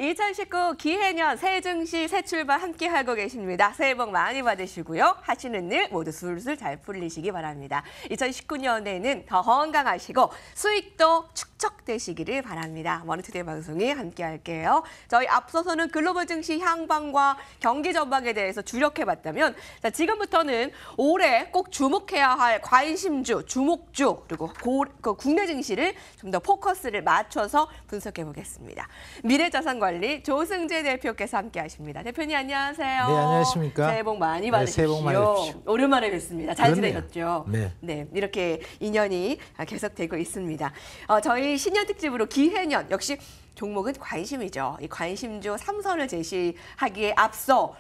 2019 기해년 새 증시 새 출발 함께 하고 계십니다. 새해 복 많이 받으시고요. 하시는 일 모두 술술 잘 풀리시기 바랍니다. 2019년에는 더 건강하시고 수익도 축적되시기를 바랍니다. 머니투데이 방송이 함께 할게요. 저희 앞서서는 글로벌 증시 향방과 경기 전망에 대해서 주력해봤다면 지금부터는 올해 꼭 주목해야 할 관심주, 주목주 그리고 국내 증시를 좀 더 포커스를 맞춰서 분석해 보겠습니다. 미래자산관리 조승재 대표께서 함께하십니다. 대표님 안녕하세요. 네, 안녕하십니까. 새해 복 많이 받으십시오. 새해 복 많이 받으십시오. 오랜만에 뵙습니다. 잘 그렇네요. 지내셨죠? 네. 네, 이렇게 인연이 계속되고 있습니다. 저희 신년 특집으로 기해년 역시 종목은 관심이죠. 이 관심주 3선을 제시하기에 앞서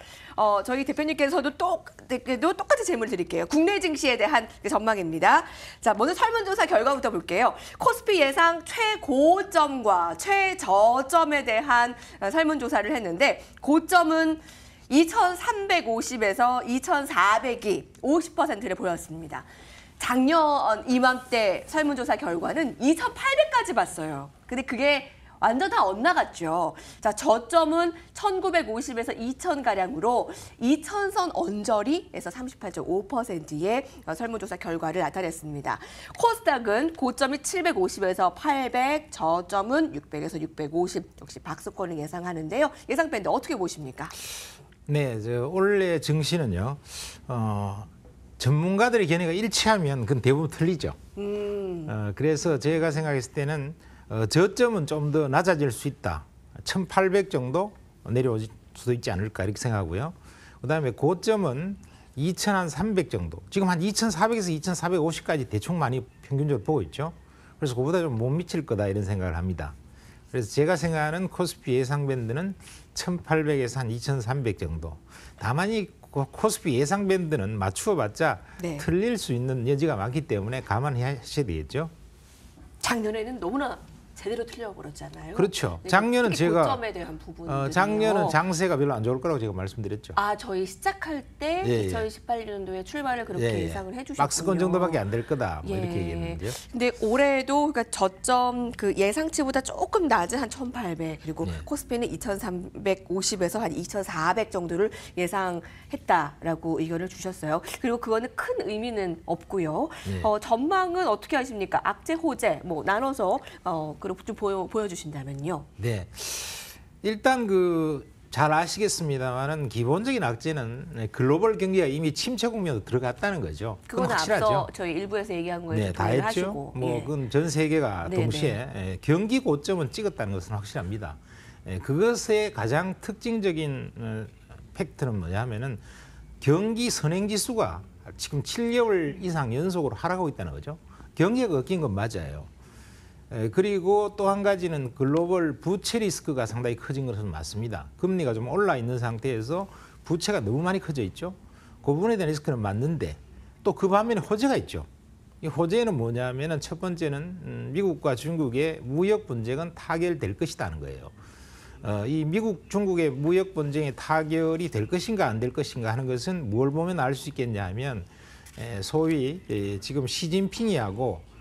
저희 대표님께서도 똑같은 질문을 드릴게요. 국내 증시에 대한 전망입니다. 자, 먼저 설문조사 결과부터 볼게요. 코스피 예상 최고점과 최저점에 대한 설문조사를 했는데 고점은 2,350에서 2,400이 50%를 보였습니다. 작년 이맘때 설문조사 결과는 2,800까지 봤어요. 근데 그게 완전 다 엇나갔죠. 자, 저점은 1950에서 2000가량으로 2000선 언저리에서 38.5%의 설문조사 결과를 나타냈습니다. 코스닥은 고점이 750에서 800, 저점은 600에서 650, 역시 박스권을 예상하는데요. 예상 밴드 어떻게 보십니까? 네, 올해 증시는요. 전문가들의 견해가 일치하면 그건 대부분 틀리죠. 그래서 제가 생각했을 때는 저점은 좀 더 낮아질 수 있다. 1,800 정도 내려올 수도 있지 않을까 이렇게 생각하고요. 그다음에 고점은 2,300 정도. 지금 한 2,400에서 2,450까지 대충 많이 평균적으로 보고 있죠. 그래서 그보다 좀 못 미칠 거다 이런 생각을 합니다. 그래서 제가 생각하는 코스피 예상 밴드는 1,800에서 한 2,300 정도. 다만 이 코스피 예상 밴드는 맞추어봤자 네. 틀릴 수 있는 여지가 많기 때문에 감안하셔야 되겠죠. 작년에는 너무나 제대로 틀려버렸잖아요. 그렇죠. 네, 작년은 제가 고점에 대한 부분. 작년은 장세가 별로 안 좋을 거라고 제가 말씀드렸죠. 저희 시작할 때 예, 예. 2018년도에 출발을 그렇게 예상을 해주셨군요. 박스권 정도밖에 안 될 거다. 뭐 예. 이렇게 얘기했는데요. 근데 올해도 그러니까 저점 그 예상치보다 조금 낮은 한 1,800 그리고 네. 코스피는 2,350에서 한 2,400 정도를 예상했다라고 의견을 주셨어요. 그리고 그거는 큰 의미는 없고요. 네. 전망은 어떻게 하십니까? 악재, 호재 뭐 나눠서 그리고 좀 보여주신다면요. 네. 일단 잘 아시겠습니다만은 기본적인 악재는 글로벌 경기가 이미 침체 국면으로 들어갔다는 거죠. 그건 확실하죠. 앞서 저희 일부에서 얘기한 거에 네, 다 했죠. 하시고. 뭐 예. 그건 전 세계가 네, 동시에 경기 고점은 찍었다는 것은 확실합니다. 그것의 가장 특징적인 팩트는 뭐냐면은 경기 선행지수가 지금 7개월 이상 연속으로 하락하고 있다는 거죠. 경기가 꺾인 건 맞아요. 그리고 또 한 가지는 글로벌 부채 리스크가 상당히 커진 것은 맞습니다. 금리가 좀 올라 있는 상태에서 부채가 너무 많이 커져 있죠. 그 부분에 대한 리스크는 맞는데 또 그 반면에 호재가 있죠. 이 호재는 뭐냐면은 첫 번째는 미국과 중국의 무역 분쟁은 타결될 것이라는 거예요. 이 미국 중국의 무역 분쟁이 타결이 될 것인가 안 될 것인가 하는 것은 뭘 보면 알 수 있겠냐 하면 소위 지금 시진핑이하고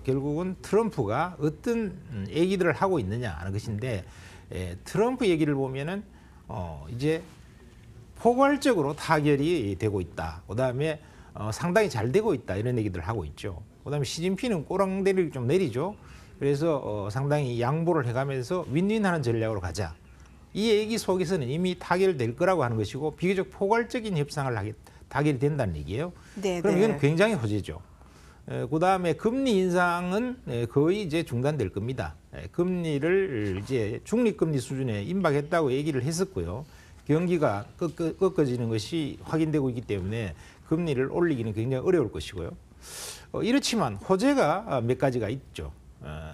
결국은 트럼프가 어떤 얘기들을 하고 있느냐 하는 것인데 트럼프 얘기를 보면은 이제 포괄적으로 타결이 되고 있다. 그다음에 상당히 잘 되고 있다 이런 얘기들을 하고 있죠. 그다음에 시진핑은 꼬랑대를 좀 내리죠. 그래서 상당히 양보를 해가면서 윈윈하는 전략으로 가자. 이 얘기 속에서는 이미 타결될 거라고 하는 것이고 비교적 포괄적인 협상을 타결이 된다는 얘기예요. 네, 그럼 네. 이건 굉장히 호재죠. 그다음에 금리 인상은 거의 이제 중단될 겁니다. 금리를 이제 중립금리 수준에 임박했다고 얘기를 했었고요. 경기가 꺾어지는 것이 확인되고 있기 때문에 금리를 올리기는 굉장히 어려울 것이고요. 이렇지만 호재가 몇 가지가 있죠.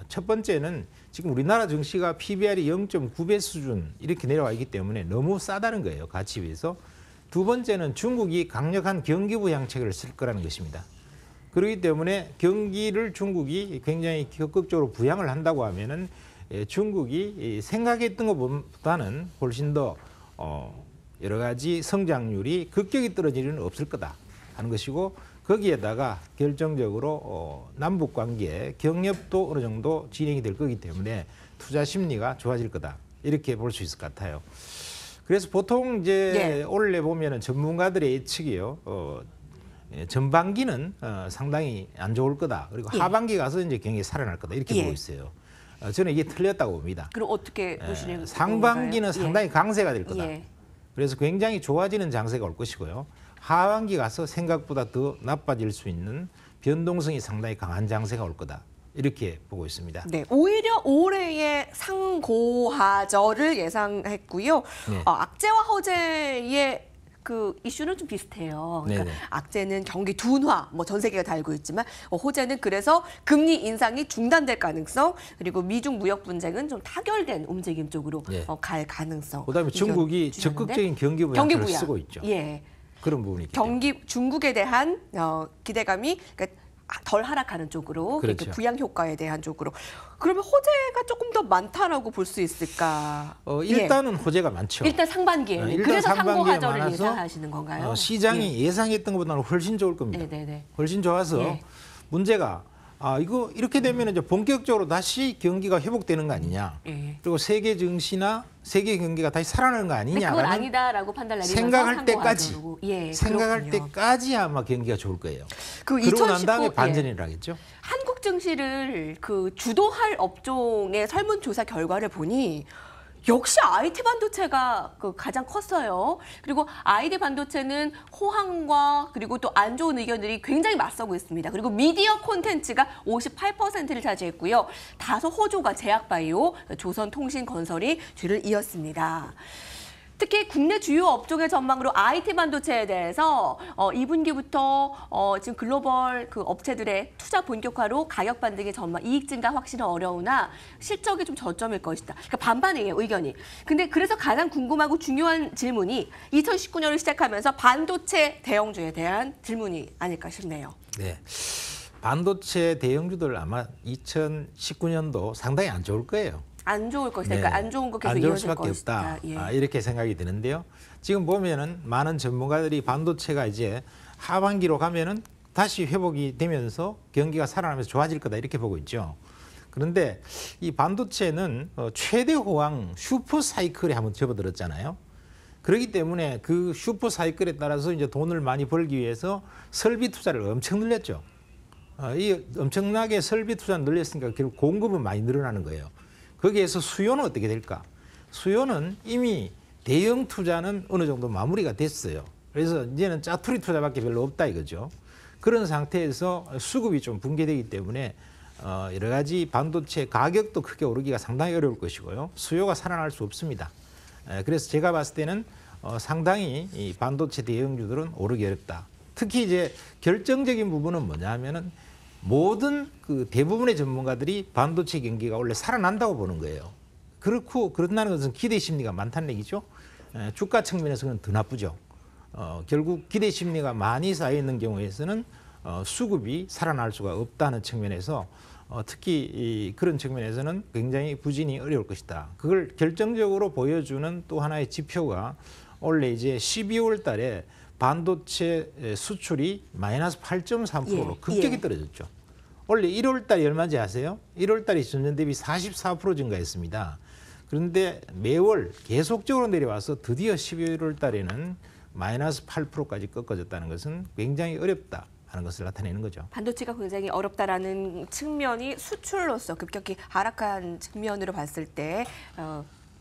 첫 번째는 지금 우리나라 증시가 PBR이 0.9배 수준 이렇게 내려와 있기 때문에 너무 싸다는 거예요. 가치 비해서. 두 번째는 중국이 강력한 경기 부양책을 쓸 거라는 것입니다. 그렇기 때문에 경기를 중국이 굉장히 적극적으로 부양을 한다고 하면은 중국이 생각했던 것보다는 훨씬 더 여러 가지 성장률이 급격히 떨어질 일은 없을 거다 하는 것이고 거기에다가 결정적으로 남북 관계 경협도 어느 정도 진행이 될 거기 때문에 투자 심리가 좋아질 거다. 이렇게 볼 수 있을 것 같아요. 그래서 보통 이제 올해 보면은 전문가들의 예측이요. 전반기는 상당히 안 좋을 거다. 그리고 하반기 가서 이제 경기 살아날 거다. 이렇게 보고 있어요. 저는 이게 틀렸다고 봅니다. 그럼 어떻게 보시는 상반기는 건가요? 상당히 강세가 될 거다. 그래서 굉장히 좋아지는 장세가 올 것이고요. 하반기 가서 생각보다 더 나빠질 수 있는 변동성이 상당히 강한 장세가 올 거다. 이렇게 보고 있습니다. 네, 오히려 올해의 상고하절을 예상했고요. 악재와 허재의 그 이슈는 좀 비슷해요. 그러니까 악재는 경기 둔화, 뭐 전 세계가 다 알고 있지만 호재는 그래서 금리 인상이 중단될 가능성, 그리고 미중 무역 분쟁은 좀 타결된 움직임 쪽으로 갈 가능성. 그다음에 중국이 적극적인 경기 부양을 쓰고 있죠. 그런 부분이 있기 중국에 대한 기대감이 그러니까 덜 하락하는 쪽으로, 그렇죠. 부양 효과에 대한 쪽으로. 그러면 호재가 조금 더 많다라고 볼 수 있을까? 일단은 호재가 많죠. 일단 상반기에는. 일단 그래서 상반기에 상고하절을 예상하시는 건가요? 시장이 예상했던 것보다는 훨씬 좋을 겁니다. 훨씬 좋아서 문제가 이거 이렇게 되면 이제 본격적으로 다시 경기가 회복되는 거 아니냐. 그리고 세계 증시나 세계 경기가 다시 살아나는 거 아니냐라는 그건 아니다라고 판단을 생각할 그렇군요. 때까지 아마 경기가 좋을 거예요. 그러고 난 다음에 반전이라 하겠죠. 한국 증시를 그 주도할 업종의 설문조사 결과를 보니 역시 IT 반도체가 가장 컸어요. 그리고 IT 반도체는 호황과 그리고 또 안 좋은 의견들이 굉장히 맞서고 있습니다. 그리고 미디어 콘텐츠가 58%를 차지했고요. 다소 호조가 제약바이오, 조선통신건설이 뒤를 이었습니다. 특히 국내 주요 업종의 전망으로 IT 반도체에 대해서 2분기부터 지금 글로벌 그 업체들의 투자 본격화로 가격 반등의 전망, 이익 증가 확실은 어려우나 실적이 좀 저점일 것이다. 그러니까 반반이에요, 의견이. 근데 그래서 가장 궁금하고 중요한 질문이 2019년을 시작하면서 반도체 대형주에 대한 질문이 아닐까 싶네요. 네. 반도체 대형주들 아마 2019년도 상당히 안 좋을 거예요. 안 좋을 것이다. 그러니까 안 좋은 거 계속 안 좋을 이어질 수밖에 것이다. 없다. 이렇게 생각이 드는데요. 지금 보면은 많은 전문가들이 반도체가 이제 하반기로 가면은 다시 회복이 되면서 경기가 살아나면서 좋아질 거다 이렇게 보고 있죠. 그런데 이 반도체는 최대 호황 슈퍼 사이클에 한번 접어들었잖아요. 그렇기 때문에 그 슈퍼 사이클에 따라서 이제 돈을 많이 벌기 위해서 설비 투자를 엄청 늘렸죠. 이 엄청나게 설비 투자를 늘렸으니까 결국 공급은 많이 늘어나는 거예요. 거기에서 수요는 어떻게 될까? 수요는 이미 대형 투자는 어느 정도 마무리가 됐어요. 그래서 이제는 짜투리 투자밖에 별로 없다 이거죠. 그런 상태에서 수급이 좀 붕괴되기 때문에 여러 가지 반도체 가격도 크게 오르기가 상당히 어려울 것이고요. 수요가 살아날 수 없습니다. 그래서 제가 봤을 때는 상당히 이 반도체 대형주들은 오르기 어렵다. 특히 이제 결정적인 부분은 뭐냐 하면은 모든 그 대부분의 전문가들이 반도체 경기가 원래 살아난다고 보는 거예요. 그렇다는 것은 기대 심리가 많다는 얘기죠. 주가 측면에서는 더 나쁘죠. 결국 기대 심리가 많이 쌓여 있는 경우에서는 수급이 살아날 수가 없다는 측면에서 특히 그런 측면에서는 굉장히 부진이 어려울 것이다. 그걸 결정적으로 보여주는 또 하나의 지표가 원래 이제 12월 달에 반도체 수출이 마이너스 8.3%로 급격히 떨어졌죠. 원래 1월 달이 얼마인지 아세요? 1월 달이 전년 대비 44% 증가했습니다. 그런데 매월 계속적으로 내려와서 드디어 11월 달에는 마이너스 8%까지 꺾어졌다는 것은 굉장히 어렵다 하는 것을 나타내는 거죠. 반도체가 굉장히 어렵다라는 측면이 수출로서 급격히 하락한 측면으로 봤을 때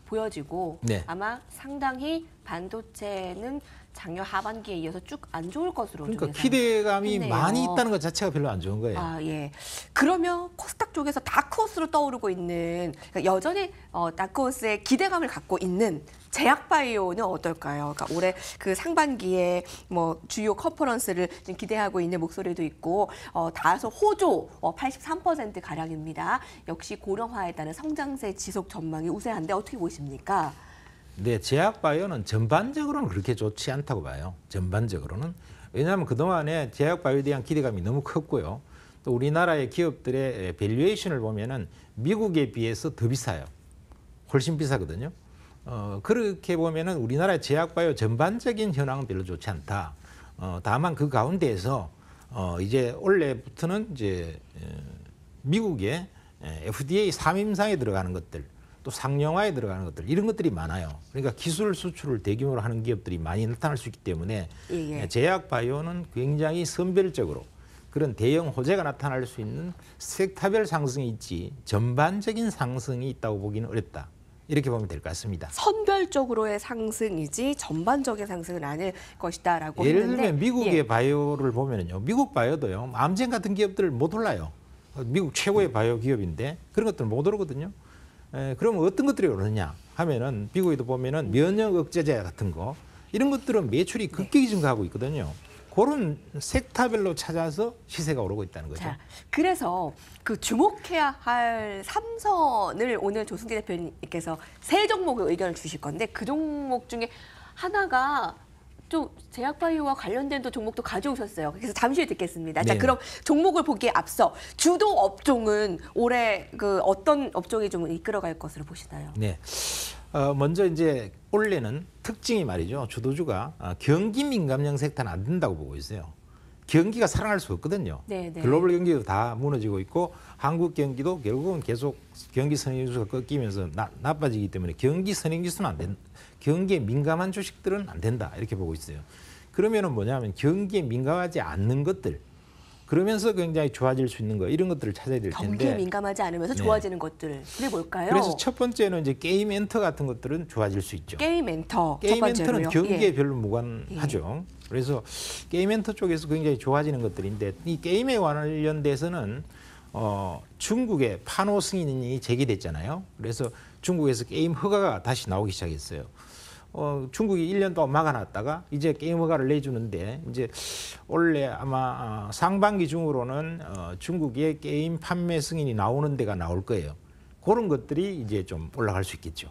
보여지고 아마 상당히 반도체는 작년 하반기에 이어서 쭉 안 좋을 것으로 그러니까 기대감이 많이 있다는 것 자체가 별로 안 좋은 거예요. 그러면 코스닥 쪽에서 다크호스로 떠오르고 있는 그러니까 여전히 다크호스의 기대감을 갖고 있는 제약바이오는 어떨까요? 그러니까 올해 그 상반기에 뭐 주요 컨퍼런스를 지금 기대하고 있는 목소리도 있고 다소 호조 83% 가량입니다. 역시 고령화에 따른 성장세 지속 전망이 우세한데 어떻게 보십니까? 네, 제약바이오는 전반적으로는 그렇게 좋지 않다고 봐요. 전반적으로는. 왜냐하면 그동안에 제약바이오에 대한 기대감이 너무 컸고요. 또 우리나라의 기업들의 밸류에이션을 보면은 미국에 비해서 더 비싸요. 훨씬 비싸거든요. 그렇게 보면은 우리나라의 제약바이오 전반적인 현황은 별로 좋지 않다. 다만 그 가운데에서 이제 올해부터는 이제 미국의 FDA 3임상에 들어가는 것들, 또 상용화에 들어가는 것들 이런 것들이 많아요. 그러니까 기술 수출을 대규모로 하는 기업들이 많이 나타날 수 있기 때문에 예. 제약 바이오는 굉장히 선별적으로 그런 대형 호재가 나타날 수 있는 섹터별 상승이 있지 전반적인 상승이 있다고 보기는 어렵다. 이렇게 보면 될 것 같습니다. 선별적으로의 상승이지 전반적인 상승은 아닐 것이다라고 예를 했는데 들면 미국의 바이오를 보면요, 미국 바이오도요, 암젠 같은 기업들을 못 올라요. 미국 최고의 바이오 기업인데 그런 것들 못 오르거든요. 그러면 어떤 것들이 오르느냐 하면은 미국에도 보면은 면역 억제제 같은 거 이런 것들은 매출이 급격히 증가하고 있거든요. 그런 섹터별로 찾아서 시세가 오르고 있다는 거죠. 자, 그래서 그 주목해야 할 삼선을 오늘 조승기 대표님께서 세 종목의 의견을 주실 건데 그 종목 중에 하나가 좀 제약바이오와 관련된 또 종목도 가져오셨어요. 그래서 잠시 후에 듣겠습니다. 자, 네네. 그럼 종목을 보기에 앞서 주도 업종은 올해 그 어떤 업종이 좀 이끌어갈 것으로 보시나요? 네. 먼저 이제 올해는 특징이 말이죠. 주도주가 경기 민감형 섹터는 안 된다고 보고 있어요. 경기가 살아날 수 없거든요. 네네. 글로벌 경기도 다 무너지고 있고 한국 경기도 결국은 계속 경기 선행지수가 꺾이면서 나빠지기 때문에 경기 선행지수는 안 된다. 경기에 민감한 주식들은 안 된다. 이렇게 보고 있어요. 그러면은 뭐냐면 경기에 민감하지 않는 것들 그러면서 굉장히 좋아질 수 있는 거 이런 것들을 찾아야 될 텐데 경기에 민감하지 않으면서 네. 좋아지는 것들 그게 뭘까요? 그래서 첫 번째는 이제 게임 엔터 같은 것들은 좋아질 수 있죠. 게임 엔터 첫 게임 엔터는 번째로요. 경기에 예. 별로 무관하죠. 그래서 게임 엔터 쪽에서 굉장히 좋아지는 것들인데 이 게임에 관련돼서는 중국의 판호 승인이 제기됐잖아요. 그래서 중국에서 게임 허가가 다시 나오기 시작했어요. 중국이 1년 동안 막아놨다가 이제 게임 허가를 내주는데 이제 원래 아마 상반기 중으로는 중국의 게임 판매 승인이 나오는 데가 나올 거예요. 그런 것들이 이제 좀 올라갈 수 있겠죠.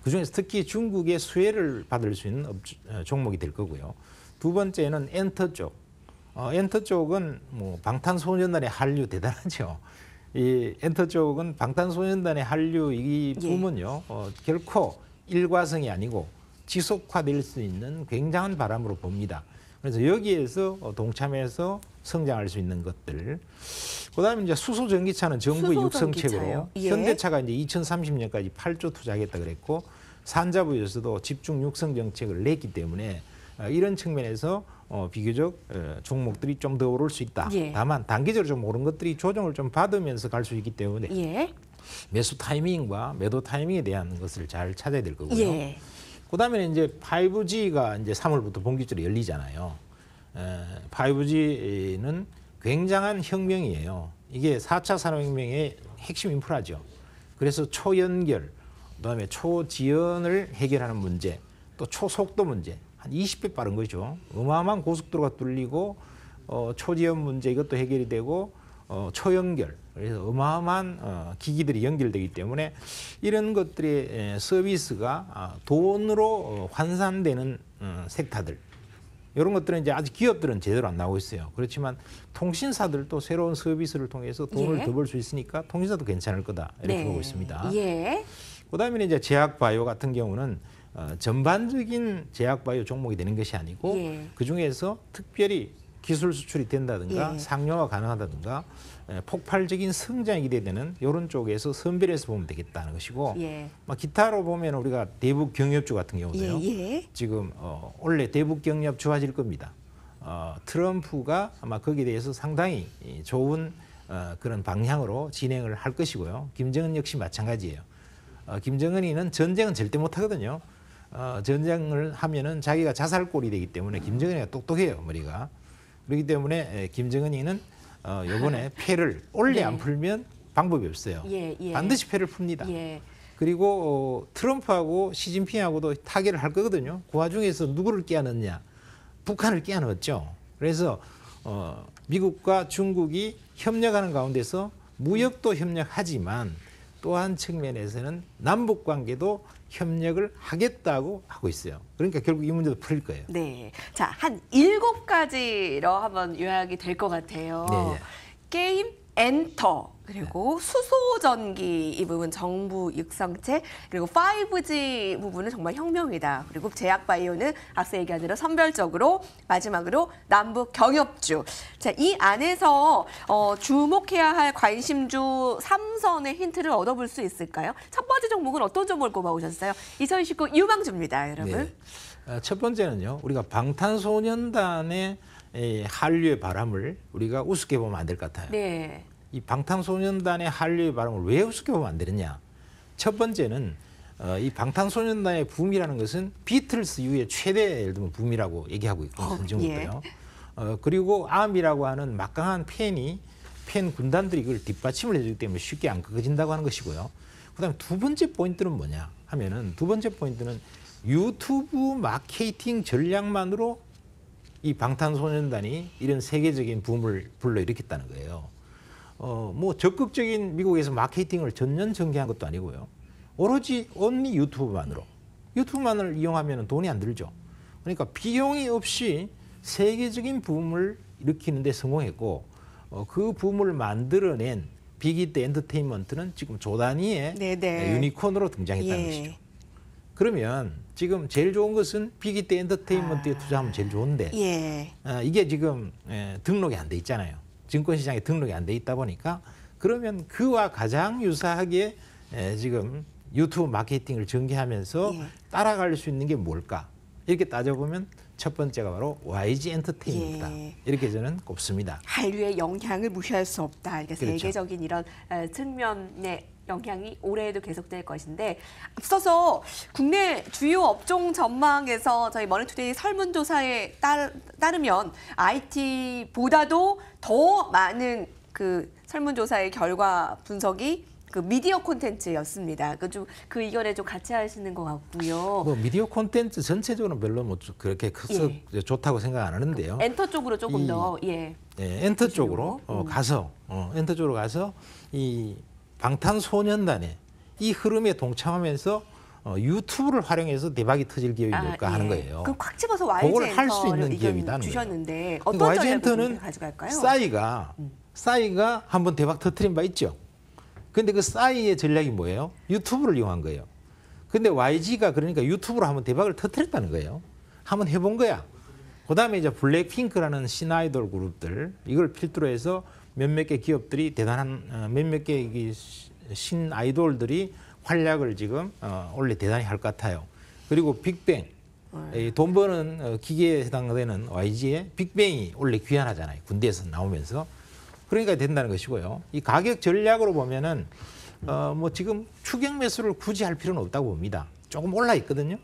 그중에서 특히 중국의 수혜를 받을 수 있는 종목이 될 거고요. 두 번째는 엔터 쪽. 엔터 쪽은 뭐 방탄소년단의 한류 대단하죠. 이 엔터 쪽은 방탄소년단의 한류 이 붐은요 결코 일과성이 아니고 지속화될 수 있는 굉장한 바람으로 봅니다. 그래서 여기에서 동참해서 성장할 수 있는 것들. 그다음에 이제 수소 전기차는 정부 육성책으로 예. 현대차가 이제 2030년까지 8조 투자하겠다 그랬고 산자부에서도 집중 육성 정책을 냈기 때문에 이런 측면에서 비교적 종목들이 좀 더 오를 수 있다. 예. 다만 단기적으로 좀 오른 것들이 조정을 좀 받으면서 갈 수 있기 때문에 예. 매수 타이밍과 매도 타이밍에 대한 것을 잘 찾아야 될 거고요. 예. 그다음에 이제 5G가 이제 3월부터 본격적으로 열리잖아요. 5G는 굉장한 혁명이에요. 이게 4차 산업혁명의 핵심 인프라죠. 그래서 초연결, 그다음에 초지연을 해결하는 문제, 또 초속도 문제, 한 20배 빠른 거죠. 어마어마한 고속도로가 뚫리고 초지연 문제 이것도 해결이 되고 초연결, 그래서 어마어마한 기기들이 연결되기 때문에 이런 것들의 서비스가 돈으로 환산되는 섹터들 이런 것들은 이제 아직 기업들은 제대로 안 나오고 있어요. 그렇지만 통신사들도 새로운 서비스를 통해서 돈을 예. 더 벌 수 있으니까 통신사도 괜찮을 거다 이렇게 보고 있습니다. 예. 그다음에 이제 제약바이오 같은 경우는 전반적인 제약바이오 종목이 되는 것이 아니고 예. 그 중에서 특별히 기술 수출이 된다든가 예. 상용화 가능하다든가 폭발적인 성장이 기대되는 이런 쪽에서 선별해서 보면 되겠다는 것이고 예. 기타로 보면 우리가 대북 경협주 같은 경우도요. 예. 지금 원래 대북 경협 좋아질 겁니다. 트럼프가 아마 거기에 대해서 상당히 좋은 그런 방향으로 진행을 할 것이고요. 김정은 역시 마찬가지예요. 김정은이는 전쟁은 절대 못하거든요. 전쟁을 하면은 자기가 자살골이 되기 때문에 김정은이가 똑똑해요, 머리가. 그렇기 때문에 김정은이는 이번에 패를 원래 네. 안 풀면 방법이 없어요. 예. 반드시 패를 풉니다. 예. 그리고 트럼프하고 시진핑하고도 타결을 할 거거든요. 그 와중에서 누구를 끼워넣느냐? 북한을 끼워넣었죠. 그래서 미국과 중국이 협력하는 가운데서 무역도 협력하지만 또 한 측면에서는 남북 관계도 협력을 하겠다고 하고 있어요. 그러니까 결국 이 문제도 풀릴 거예요. 네. 자, 한 7가지로 한번 요약이 될 것 같아요. 네. 게임, 엔터, 그리고 수소전기 이 부분 정부 육성체, 그리고 5G 부분은 정말 혁명이다. 그리고 제약바이오는 앞서 얘기한 대로 선별적으로, 마지막으로 남북 경협주. 자, 이 안에서 주목해야 할 관심주 3선의 힌트를 얻어볼 수 있을까요? 첫 번째 종목은 어떤 종목을 꼽아오셨어요? 2019 유망주입니다, 여러분. 네. 첫 번째는요. 우리가 방탄소년단의 한류의 바람을 우리가 우습게 보면 안 될 것 같아요. 네. 이 방탄소년단의 한류의 바람을 왜 우습게 보면 안 되느냐. 첫 번째는 이 방탄소년단의 붐이라는 것은 비틀스 이후에 최대 예를 들면 붐이라고 얘기하고 있고 선정부고요. 그리고 아미라고 하는 막강한 팬 군단들이 그걸 뒷받침을 해주기 때문에 쉽게 안 꺾어진다고 하는 것이고요. 그다음에 두 번째 포인트는 뭐냐 하면은 두 번째 포인트는 유튜브 마케팅 전략만으로 이 방탄소년단이 이런 세계적인 붐을 불러일으켰다는 거예요. 뭐 적극적인 미국에서 마케팅을 전면 전개한 것도 아니고요. 오로지 온리 유튜브만을 이용하면 돈이 안 들죠. 그러니까 비용이 없이 세계적인 붐을 일으키는 데 성공했고 그 붐을 만들어낸 빅히트 엔터테인먼트는 지금 조 단위의 유니콘으로 등장했다는 것이죠. 그러면 지금 제일 좋은 것은 빅히트 엔터테인먼트에 투자하면 제일 좋은데 이게 지금 등록이 안 돼 있잖아요. 증권시장에 등록이 안 돼 있다 보니까 그러면 그와 가장 유사하게 지금 유튜브 마케팅을 전개하면서 따라갈 수 있는 게 뭘까? 이렇게 따져보면 첫 번째가 바로 YG 엔터테인먼트다. 이렇게 저는 꼽습니다. 한류의 영향을 무시할 수 없다. 이렇게 그렇죠. 세계적인 이런 측면의 영향이 올해에도 계속될 것인데 앞서서 국내 주요 업종 전망에서 저희 머니투데이 설문조사에 따르면 IT보다도 더 많은 그 설문조사의 결과 분석이 그 미디어 콘텐츠였습니다. 그 의견에 좀 같이 하시는 것 같고요. 뭐 미디어 콘텐츠 전체적으로는 별로 뭐 그렇게 커서 좋다고 생각 안 하는데요. 엔터 쪽으로 조금 더 엔터 쪽으로 가서 엔터 쪽으로 가서 이 방탄소년단의 이 흐름에 동참하면서 유튜브를 활용해서 대박이 터질 기업이 뭘까 하는 거예요. 그럼 꽉 집어서 YG 그걸 할 수 있는 엔터를 기업이다는 주셨는데 거예요. 어떤 YG 엔터는 가져갈까요? 싸이가 한번 대박 터뜨린 바 있죠. 근데 그 싸이의 전략이 뭐예요? 유튜브를 이용한 거예요. 근데 YG가 그러니까 유튜브로 한번 대박을 터뜨렸다는 거예요. 한번 해본 거야. 그다음에 이제 블랙핑크라는 신아이돌 그룹들 이걸 필두로 해서 몇몇 개 기업들이 대단한 몇몇 개 신아이돌들이 활약을 지금 원래 대단히 할 것 같아요. 그리고 빅뱅 돈 버는 기계에 해당되는 YG의 빅뱅이 원래 귀환하잖아요. 군대에서 나오면서. 그러니까 된다는 것이고요. 이 가격 전략으로 보면은 뭐 지금 추격 매수를 굳이 할 필요는 없다고 봅니다. 조금 올라 있거든요.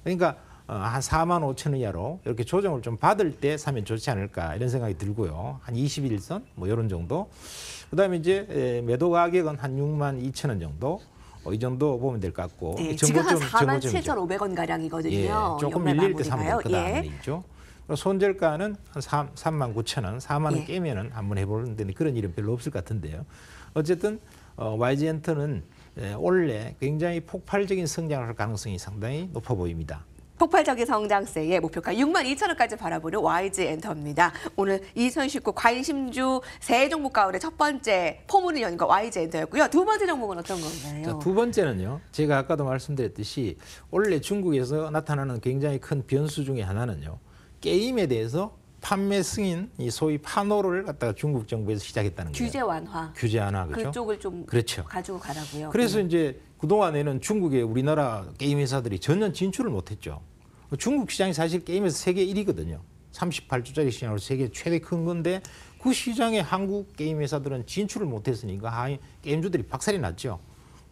그러니까 한 4만 5천 원 이하로 이렇게 조정을 좀 받을 때 사면 좋지 않을까 이런 생각이 들고요. 한 21선 뭐 이런 정도. 그다음에 이제 매도 가격은 한 6만 2천 원 정도. 이 정도 보면 될 것 같고. 지금 한 4만 7,500원 가량이거든요. 조금 밀릴 때 사면 될 거다 하는 얘기죠. 손절가는 한 3만 9천 원, 4만 원 깨면은 한번 해보는데 그런 일은 별로 없을 것 같은데요. 어쨌든 YG 엔터는 올해 굉장히 폭발적인 성장을 할 가능성이 상당히 높아 보입니다. 폭발적인 성장세의 목표가 6만 2천 원까지 바라보는 YG 엔터입니다. 오늘 2019 관심주 세 종목 가운데 첫 번째 포문을 연 거 YG 엔터였고요. 두 번째 종목은 어떤 건가요? 자, 두 번째는요. 제가 아까도 말씀드렸듯이 원래 중국에서 나타나는 굉장히 큰 변수 중에 하나는요. 게임에 대해서 판매 승인, 이 소위 판호를 갖다가 중국 정부에서 시작했다는 거예요. 규제 완화. 규제 완화, 그렇죠? 그쪽을 좀 그렇죠. 가지고 가라고요. 그래서 이제 그동안에는 중국에 우리나라 게임 회사들이 전혀 진출을 못했죠. 중국 시장이 사실 게임에서 세계 1위거든요. 38조짜리 시장으로 세계 최대 큰 건데 그 시장에 한국 게임 회사들은 진출을 못했으니까 게임주들이 박살이 났죠.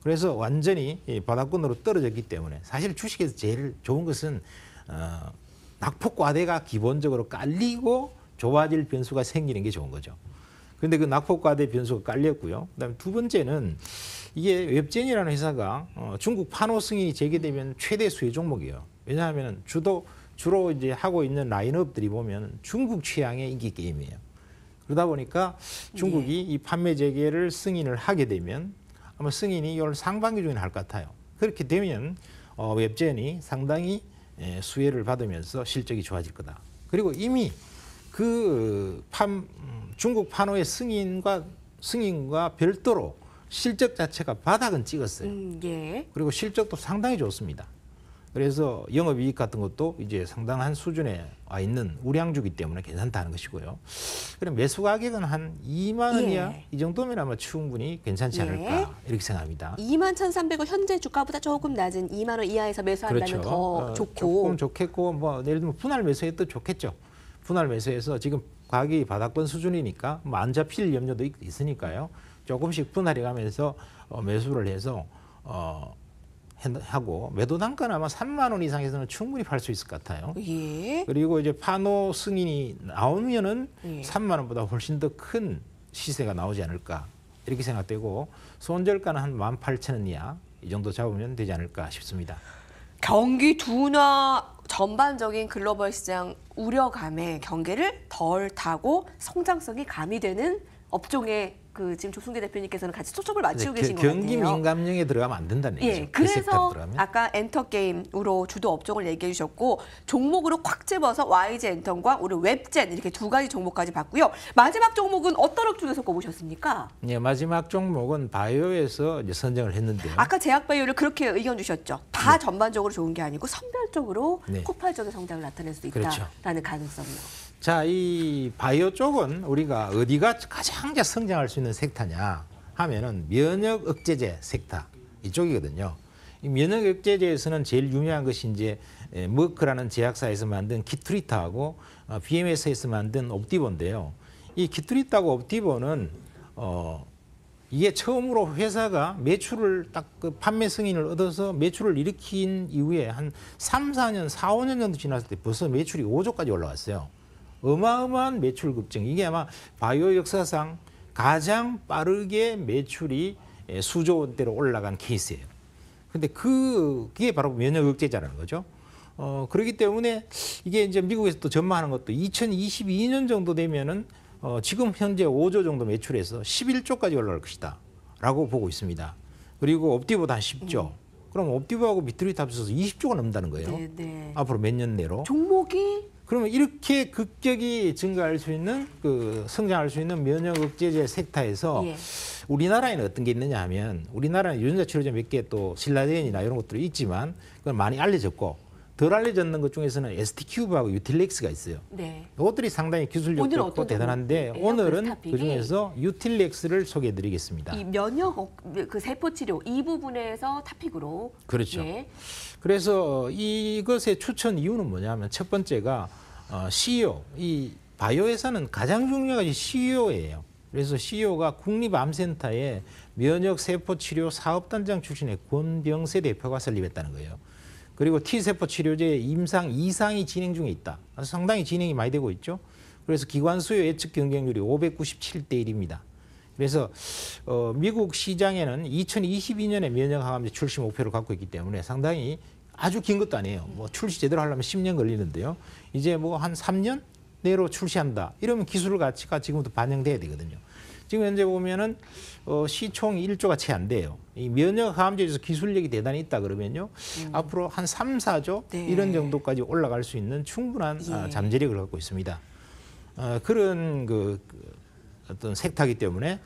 그래서 완전히 바닥권으로 떨어졌기 때문에 사실 주식에서 제일 좋은 것은 낙폭과대가 기본적으로 깔리고 좋아질 변수가 생기는 게 좋은 거죠. 그런데 그 낙폭과대 변수가 깔렸고요. 그다음에 두 번째는 이게 웹젠이라는 회사가 중국 판호 승인이 재개되면 최대 수혜 종목이에요. 왜냐하면 주로 이제 하고 있는 라인업들이 보면 중국 취향의 인기 게임이에요. 그러다 보니까 중국이 이 판매 재개를 승인을 하게 되면 아마 승인이 올 상반기 중에 할 것 같아요. 그렇게 되면 웹젠이 상당히 수혜를 받으면서 실적이 좋아질 거다. 그리고 이미 그 중국 판호의 승인과 승인과 별도로 실적 자체가 바닥은 찍었어요. 예. 그리고 실적도 상당히 좋습니다. 그래서 영업이익 같은 것도 이제 상당한 수준에 와 있는 우량주기 때문에 괜찮다는 것이고요. 그럼 매수 가격은 한 2만 원이야. 예. 이 정도면 아마 충분히 괜찮지 예. 않을까 이렇게 생각합니다. 21,300원 현재 주가보다 조금 낮은 2만 원 이하에서 매수한다면 그렇죠. 더 좋고. 조금 좋겠고 뭐 예를 들면 분할 매수해도 좋겠죠. 분할 매수해서 지금 가격이 바닥권 수준이니까 뭐 안 잡힐 염려도 있으니까요. 조금씩 분할해 가면서 매수를 해서 하고 매도 단가는 아마 3만 원 이상에서는 충분히 팔 수 있을 것 같아요. 예. 그리고 이제 판호 승인이 나오면은 예. 3만 원보다 훨씬 더 큰 시세가 나오지 않을까 이렇게 생각되고 손절가는 한 18,000원 이하 이 정도 잡으면 되지 않을까 싶습니다. 경기 둔화 전반적인 글로벌 시장 우려감에 경계를 덜 타고 성장성이 가미되는 업종에 그 지금 조승재 대표님께서는 같이 초점을 맞추고 계신 것 같아요. 경기 민감령에 들어가면 안 된다는 얘기죠. 예, 그 섹터에 그래서 들어가면. 아까 엔터게임으로 주도 업종을 얘기해 주셨고 종목으로 콱 집어서 YG 엔턴과 우리 웹젠 이렇게 두 가지 종목까지 봤고요. 마지막 종목은 어떤 업종에서 꼽으셨습니까? 예, 마지막 종목은 바이오에서 이제 선정을 했는데요. 아까 제약바이오를 그렇게 의견 주셨죠. 다 전반적으로 좋은 게 아니고 선별적으로 네. 폭발적인 성장을 나타낼 수 있다라는 그렇죠. 가능성이요. 자, 이 바이오 쪽은 우리가 어디가 가장 잘 성장할 수 있는 섹터냐 하면은 면역 억제제 섹터 이쪽이거든요. 이 면역 억제제에서는 제일 유명한 것이 이제 머크라는 제약사에서 만든 키트리타하고 BMS에서 만든 옵티보인데요. 이 키트리타하고 옵티보는 이게 처음으로 회사가 매출을 딱 그 판매 승인을 얻어서 매출을 일으킨 이후에 한 3, 4년, 4, 5년 정도 지났을 때 벌써 매출이 5조까지 올라왔어요. 어마어마한 매출 급증. 이게 아마 바이오 역사상 가장 빠르게 매출이 수조 원대로 올라간 케이스예요. 근데 그게 바로 면역 억제제라는 거죠. 그렇기 때문에 이게 이제 미국에서 또 전망하는 것도 2022년 정도 되면은 지금 현재 5조 정도 매출해서 11조까지 올라갈 것이다. 라고 보고 있습니다. 그리고 옵티보다 한 10조. 그럼 옵티보하고 미트리트 합쳐서 20조가 넘는다는 거예요. 네, 네. 앞으로 몇 년 내로. 종목이 그러면 이렇게 급격히 증가할 수 있는 성장할 수 있는 면역 억제제 섹터에서 예. 우리나라에는 어떤 게 있느냐 하면 우리나라는 유전자 치료제 몇 개 또 신라젠이나 이런 것들이 있지만 그건 많이 알려졌고 덜 알려졌는 것 중에서는 ST큐브하고 유틸렉스가 있어요. 네. 이것들이 상당히 기술력 오늘은 좋고 어떤 대단한데 종목이에요? 오늘은 그래스타픽이? 그중에서 유틸렉스를 소개해드리겠습니다. 이 면역 그 세포 치료 이 부분에서 타픽으로 그렇죠. 예. 그래서 이것의 추천 이유는 뭐냐면 첫 번째가 CEO, 이 바이오 회사는 가장 중요한 것이 CEO예요. 그래서 CEO가 국립암센터의 면역세포치료 사업단장 출신의 권병세 대표가 설립했다는 거예요. 그리고 T세포 치료제 임상 2상이 진행 중에 있다. 상당히 진행이 많이 되고 있죠. 그래서 기관 수요 예측 경쟁률이 597대 1입니다. 그래서 미국 시장에는 2022년에 면역항암제 출시 목표를 갖고 있기 때문에 상당히 아주 긴 것도 아니에요. 뭐 출시 제대로 하려면 10년 걸리는데요. 이제 뭐 한 3년 내로 출시한다. 이러면 기술 가치가 지금부터 반영돼야 되거든요. 지금 현재 보면은 시총이 1조가 채 안 돼요. 이 면역항암제에서 기술력이 대단히 있다 그러면요. 앞으로 한 3, 4조 네. 이런 정도까지 올라갈 수 있는 충분한 예. 잠재력을 갖고 있습니다. 그런 어떤 섹터이기 때문에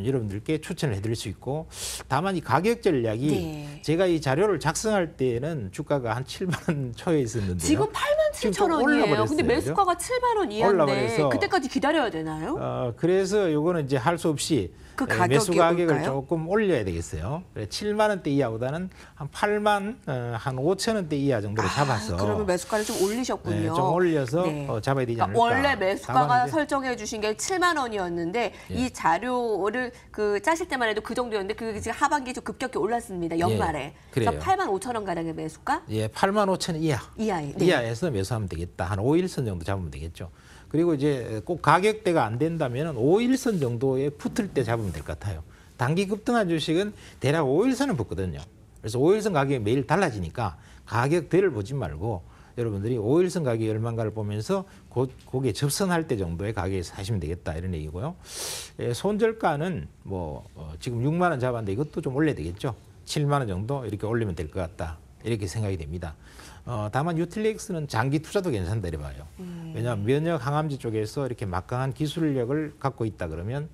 여러분들께 추천을 해드릴 수 있고 다만 이 가격 전략이 네. 제가 이 자료를 작성할 때는 주가가 한 7만 원 초에 있었는데요. 지금 87,000원이에요. 올라버렸어요. 근데 매수가가 7만 원 이하인데 올라버려서 그때까지 기다려야 되나요? 그래서 요거는 이제 할 수 없이 그 가격이 매수 가격을 올까요? 조금 올려야 되겠어요. 7만 원대 이하보다는 한 8만 한 5천 원대 이하 정도로 잡아서 그러면 매수가를 좀 올리셨군요. 네, 좀 올려서 네. 잡아야 되지 않을까. 원래 매수가가 다만 이제 설정해 주신 게 7만 원이었는데 예. 이 자료를 그 짜실 때만 해도 그 정도였는데 그게 지금 하반기에 좀 급격히 올랐습니다. 연말에. 예, 그래서 그래요. 8만 5천 원 가량의 매수가 예, 8만 5천 이하. 이하에. 네. 이하에서 매수하면 되겠다. 한 5일선 정도 잡으면 되겠죠. 그리고 이제 꼭 가격대가 안 된다면 5일선 정도에 붙을 때 잡으면 될 것 같아요. 단기 급등한 주식은 대략 5일선은 붙거든요. 그래서 5일선 가격이 매일 달라지니까 가격대를 보지 말고 여러분들이 5일선 가격이 얼마인가를 보면서 거기에 접선할 때 정도의 가격에 사시면 되겠다 이런 얘기고요. 손절가는 뭐 지금 6만 원 잡았는데 이것도 좀 올려야 되겠죠. 7만 원 정도 이렇게 올리면 될 것 같다. 이렇게 생각이 됩니다. 다만 유틸리엑스는 장기 투자도 괜찮다 이래 봐요. 왜냐하면 면역 항암제 쪽에서 이렇게 막강한 기술력을 갖고 있다 그러면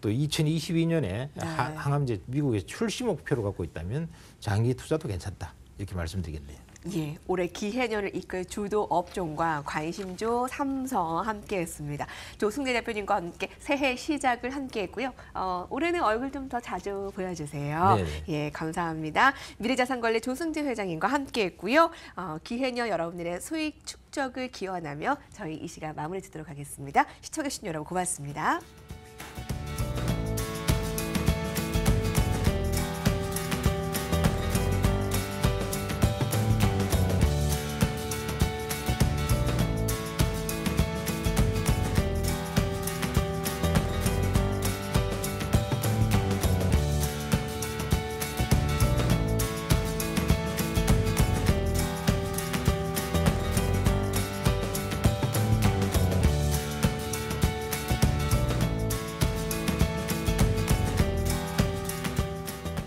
또 2022년에 네. 항암제 미국에서 출시 목표로 갖고 있다면 장기 투자도 괜찮다 이렇게 말씀드리겠네요. 예, 올해 기해년을 이끌 주도 업종과 관심주 삼성 함께했습니다. 조승재 대표님과 함께 새해 시작을 함께했고요. 올해는 얼굴 좀 더 자주 보여주세요. 네네. 예, 감사합니다. 미래자산관리 조승재 회장님과 함께했고요. 기해년 여러분들의 수익 축적을 기원하며 저희 이 시간 마무리 짓도록 하겠습니다. 시청해주신 여러분 고맙습니다.